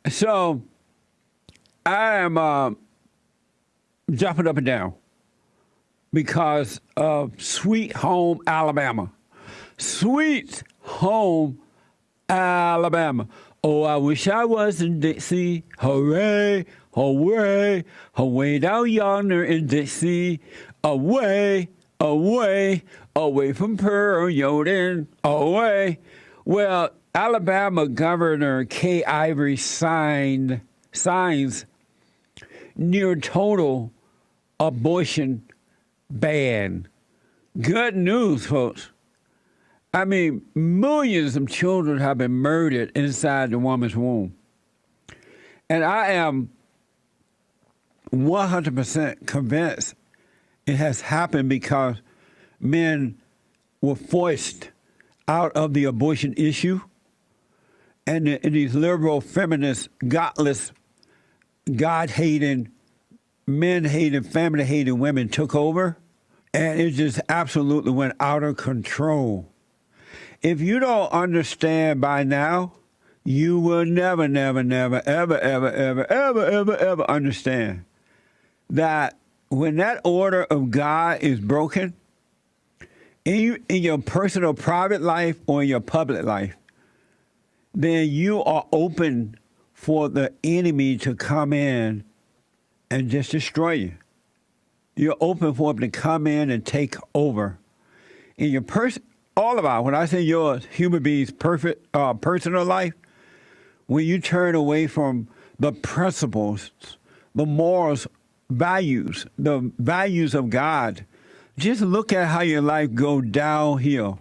So I am jumping up and down because of Sweet Home Alabama. Sweet Home Alabama. Oh, I wish I was in Dixie. Hooray, hooray, away down yonder in Dixie. Away, away, away from Pearl Jordan. Away. Well, Alabama Governor Ivey signs near total abortion ban. Good news, folks. I mean, millions of children have been murdered inside the woman's womb. And I am 100% convinced it has happened because men were forced out of the abortion issue, and these liberal, feminist, godless, God-hating, men-hating, family-hating women took over, and it just absolutely went out of control. If you don't understand by now, you will never, never, never, ever, ever, ever, ever, ever, ever understand that when that order of God is broken, in your personal private life or in your public life, then you are open for the enemy to come in and just destroy you. You're open for him to come in and take over. In your all about, when I say your human being's perfect personal life, when you turn away from the principles, the morals, values, the values of God, just look at how your life go downhill.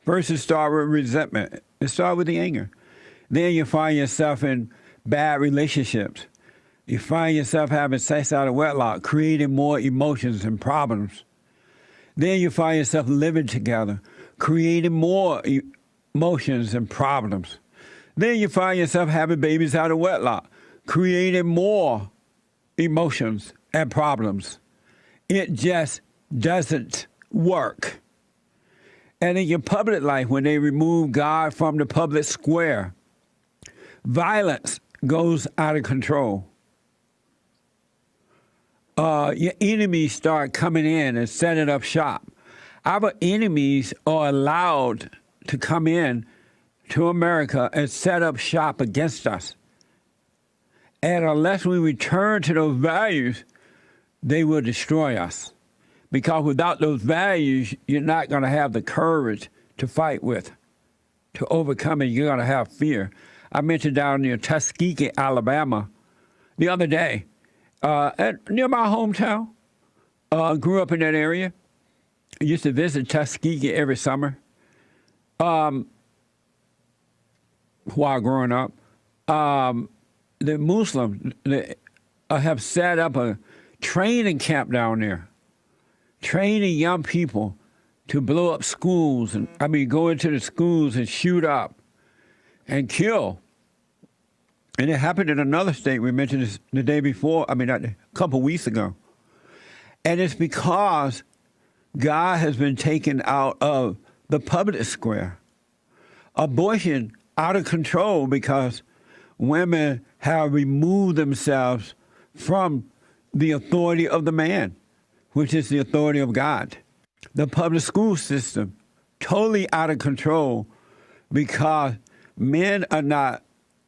First, it start with resentment. It start with the anger. Then you find yourself in bad relationships. You find yourself having sex out of wedlock, creating more emotions and problems. Then you find yourself living together, creating more emotions and problems. Then you find yourself having babies out of wedlock, creating more emotions and problems. It just doesn't work. And in your public life, when they remove God from the public square, violence goes out of control. Your enemies start coming in and setting up shop. Our enemies are allowed to come in to America and set up shop against us. And unless we return to those values, they will destroy us. Because without those values, you're not going to have the courage to fight with, to overcome it. You're going to have fear. I mentioned down near Tuskegee, Alabama, the other day, near my hometown. Grew up in that area. I used to visit Tuskegee every summer while growing up. The Muslims have set up a training camp down there, training young people to blow up schools, and go into the schools and shoot up and kill. And it happened in another state. We mentioned this the day before, a couple weeks ago. And it's because God has been taken out of the public square. Abortion out of control because women have removed themselves from the authority of the man, which is the authority of God. The public school system, totally out of control because men are not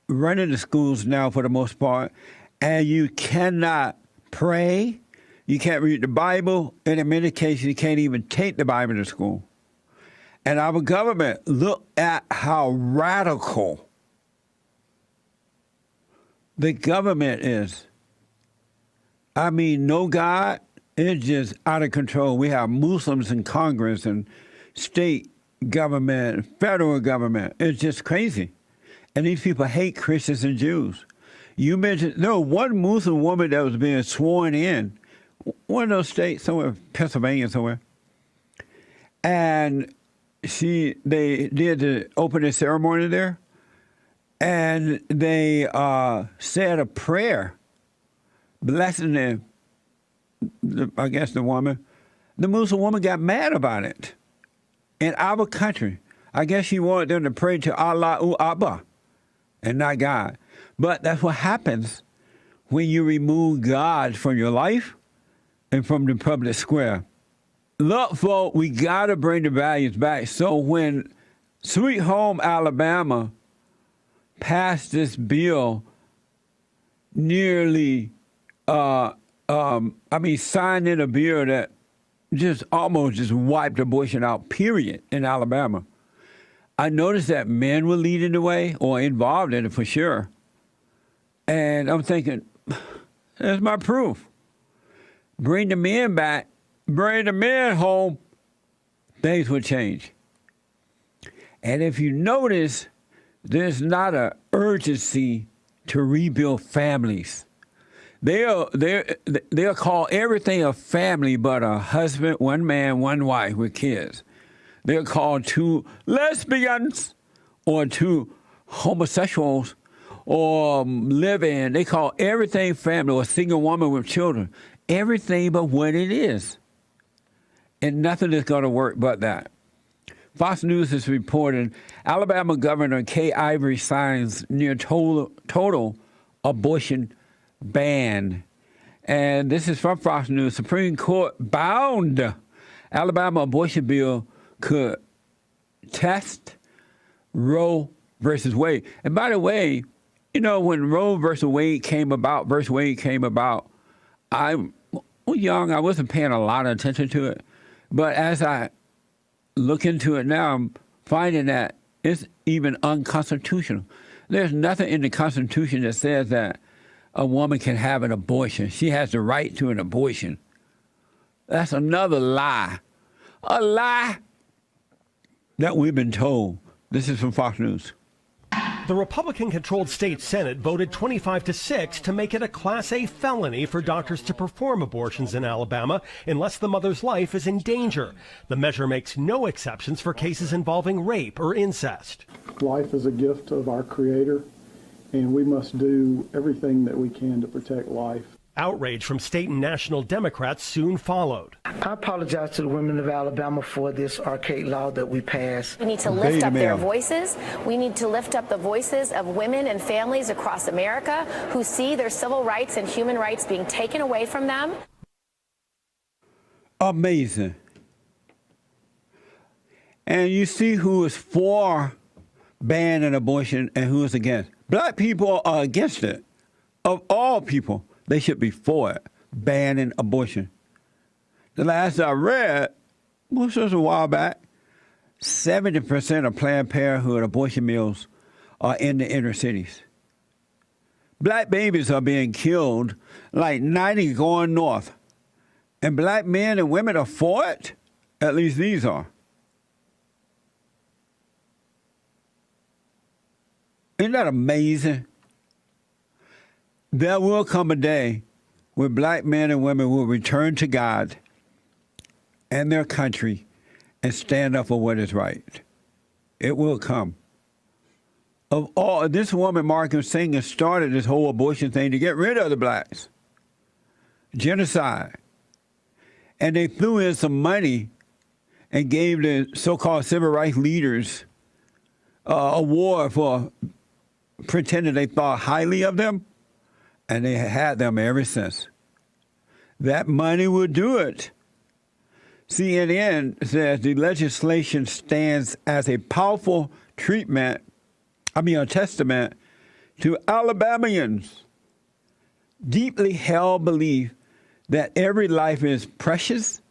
running the schools now for the most part, and you cannot pray, you can't read the Bible, and in many cases you can't even take the Bible to school. And our government, look at how radical the government is. No God, it's just out of control. We have Muslims in Congress and state government, federal government. It's just crazy. And these people hate Christians and Jews. You mentioned, one Muslim woman that was being sworn in, one of those states, somewhere, Pennsylvania somewhere. And they did the opening ceremony there. And they said a prayer, blessing the woman. The Muslim woman got mad about it. In our country, I guess she wanted them to pray to Allah and not God. But that's what happens when you remove God from your life and from the public square. Look, folks, we got to bring the values back. So when Sweet Home Alabama passed this bill, nearly, signed in a bill that just almost just wiped abortion out, period, in Alabama. I noticed that men were leading the way or involved in it for sure. And I'm thinking, that's my proof. Bring the men back, bring the men home, things will change. And if you notice, there's not an urgency to rebuild families. They'll call everything a family but a husband, one man, one wife with kids. They'll call two lesbians or two homosexuals or live-in. They call everything family or a single woman with children. Everything but what it is. And nothing is going to work but that. Fox News is reporting Alabama Governor Ivey signs near total abortion ban. And this is from Fox News. Supreme Court bound Alabama abortion bill could test Roe versus Wade. And by the way, you know, when Roe versus Wade came about, I was young. I wasn't paying a lot of attention to it. But as I look into it now, I'm finding that it's even unconstitutional. There's nothing in the Constitution that says that a woman can have an abortion. She has the right to an abortion. That's another lie. A lie that we've been told. This is from Fox News. The Republican-controlled state Senate voted 25-6 to make it a Class A felony for doctors to perform abortions in Alabama unless the mother's life is in danger. The measure makes no exceptions for cases involving rape or incest. Life is a gift of our Creator, and we must do everything that we can to protect life. Outrage from state and national Democrats soon followed. I apologize to the women of Alabama for this archaic law that we passed. We need to lift up their voices. We need to lift up the voices of women and families across America who see their civil rights and human rights being taken away from them. Amazing. And you see who is for banning abortion and who is against. Black people are against it. Of all people, they should be for it, banning abortion. The last I read, which was a while back, 70% of Planned Parenthood abortion mills are in the inner cities. Black babies are being killed, like 90 going north. And black men and women are for it? At least these are. Isn't that amazing? There will come a day when black men and women will return to God and their country and stand up for what is right. It will come. Of all, this woman, Margaret Sanger, started this whole abortion thing to get rid of the blacks. Genocide. And they threw in some money and gave the so-called civil rights leaders a award for pretending they thought highly of them. And they had them ever since. That money will do it. CNN says the legislation stands as a powerful testament to Alabamians' deeply held belief that every life is precious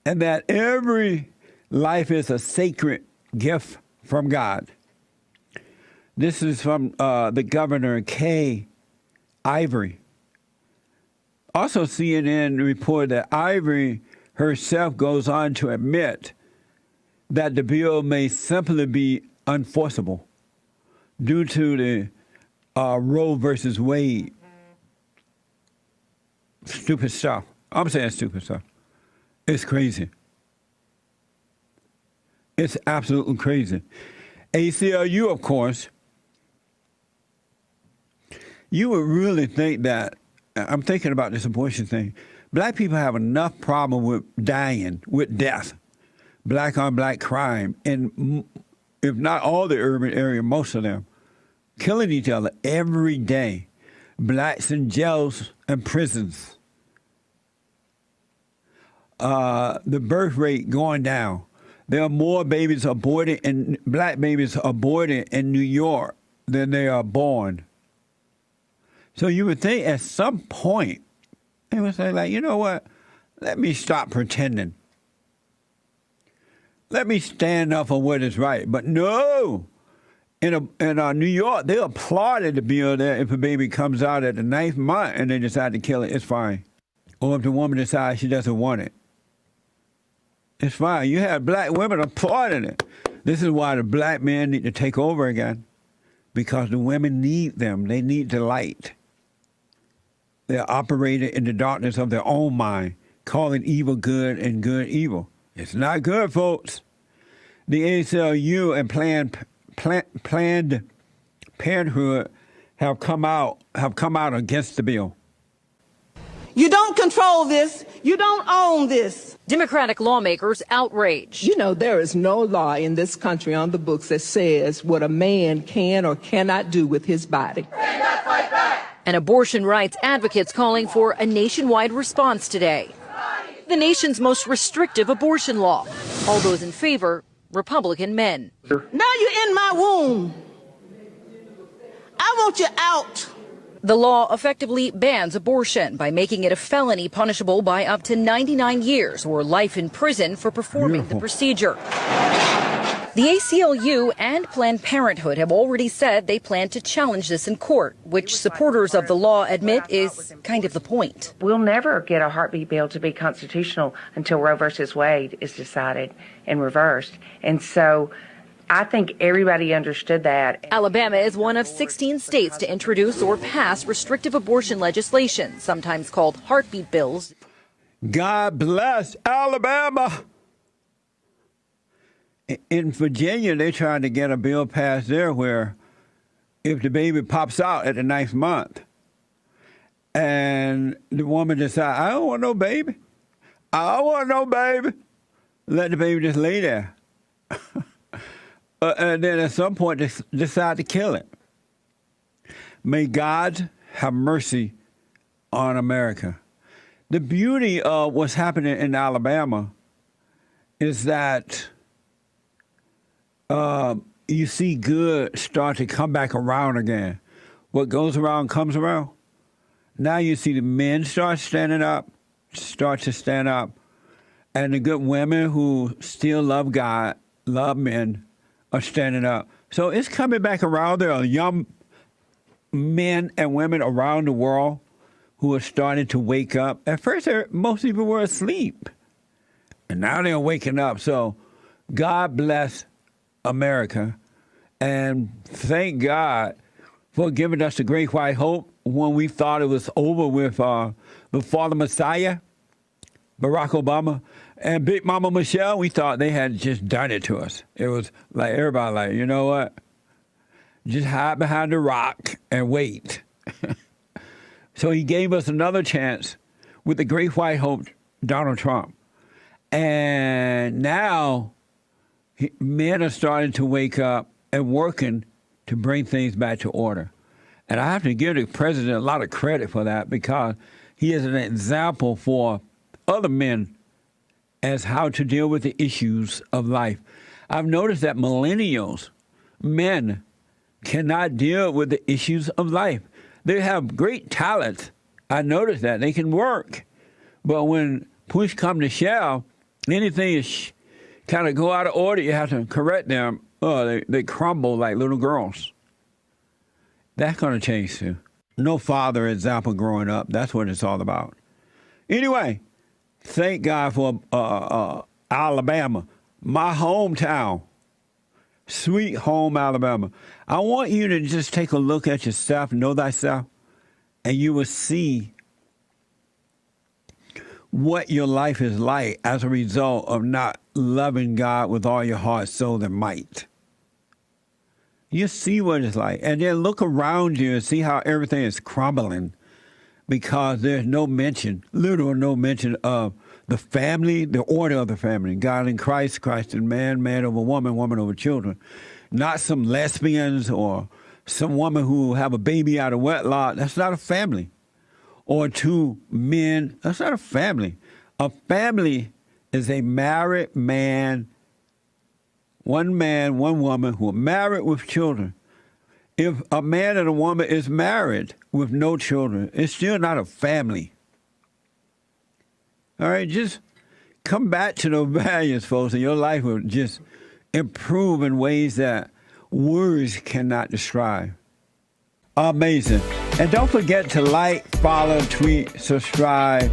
and that every life is a sacred gift from God. This is from the governor, Ivey. Also, CNN reported that Ivey herself goes on to admit that the bill may simply be unenforceable due to the Roe versus Wade. Stupid stuff. I'm saying stupid stuff. It's crazy. It's absolutely crazy. ACLU, of course, you would really think that, I'm thinking about this abortion thing, black people have enough problem with dying, with death, black on black crime, and if not all the urban area, most of them, killing each other every day. Blacks in jails and prisons. The birth rate going down. There are more babies aborted and black babies aborted in New York than they are born. So you would think at some point they would say, like, you know what? Let me stop pretending. Let me stand up for what is right. But no. In New York, they applauded the bill that if a baby comes out at the 9th month and they decide to kill it, it's fine. Or if the woman decides she doesn't want it, it's fine. You have black women applauding it. This is why the black men need to take over again, because the women need them. They need the light. They're operating in the darkness of their own mind, calling evil good and good evil. It's not good, folks. The ACLU and Planned Parenthood have come out against the bill. You don't control this. You don't own this. Democratic lawmakers outraged. You know, there is no law in this country on the books that says what a man can or cannot do with his body. And abortion rights advocates calling for a nationwide response today. The nation's most restrictive abortion law. All those in favor, Republican men. Now you're in my womb. I want you out. The law effectively bans abortion by making it a felony punishable by up to 99 years or life in prison for performing the procedure. The ACLU and Planned Parenthood have already said they plan to challenge this in court, which supporters of the law admit is kind of the point. We'll never get a heartbeat bill to be constitutional until Roe versus Wade is decided and reversed. And so I think everybody understood that. Alabama is one of 16 states to introduce or pass restrictive abortion legislation, sometimes called heartbeat bills. God bless Alabama. In Virginia, they're trying to get a bill passed there where if the baby pops out at the 9th month and the woman decides, I don't want no baby. I don't want no baby. Let the baby just lay there. And then at some point, they decide to kill it. May God have mercy on America. The beauty of what's happening in Alabama is that you see good start to come back around again. What goes around comes around. Now you see the men start to stand up, and the good women who still love God, love men, are standing up. So it's coming back around. There are young men and women around the world who are starting to wake up. At first, most people were asleep, and now they're waking up. So God bless America, and thank God for giving us the great white hope when we thought it was over with the fallen Messiah, Barack Obama, and Big Mama Michelle. We thought they had just done it to us. It was like everybody like, you know what? Just hide behind the rock and wait. So he gave us another chance with the great white hope, Donald Trump. And now men are starting to wake up and working to bring things back to order. And I have to give the president a lot of credit for that, because he is an example for other men as how to deal with the issues of life. I've noticed that millennials, men, cannot deal with the issues of life. They have great talents. I noticed that. They can work. But when push comes to shove, anything is kind of go out of order, you have to correct them. Oh, they crumble like little girls. That's going to change too. No father example growing up. That's what it's all about. Anyway, thank God for Alabama, my hometown, sweet home Alabama. I want you to just take a look at yourself, know thyself, and you will see what your life is like as a result of not loving God with all your heart, soul, and might. You see what it's like. And then look around you and see how everything is crumbling, because there's no mention, literal no mention of the family, the order of the family. God in Christ, Christ in man, man over woman, woman over children. Not some lesbians or some woman who have a baby out of wedlock, that's not a family. Or two men, that's not a family. A family is a married man, one woman who are married with children. If a man and a woman is married with no children, it's still not a family. All right, just come back to those values, folks, and your life will just improve in ways that words cannot describe. Amazing. And don't forget to like, follow, tweet, subscribe,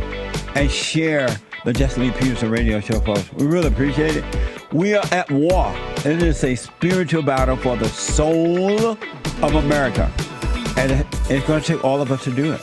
and share the Jesse Lee Peterson radio show, folks. We really appreciate it. We are at war. It is a spiritual battle for the soul of America. And it's going to take all of us to do it.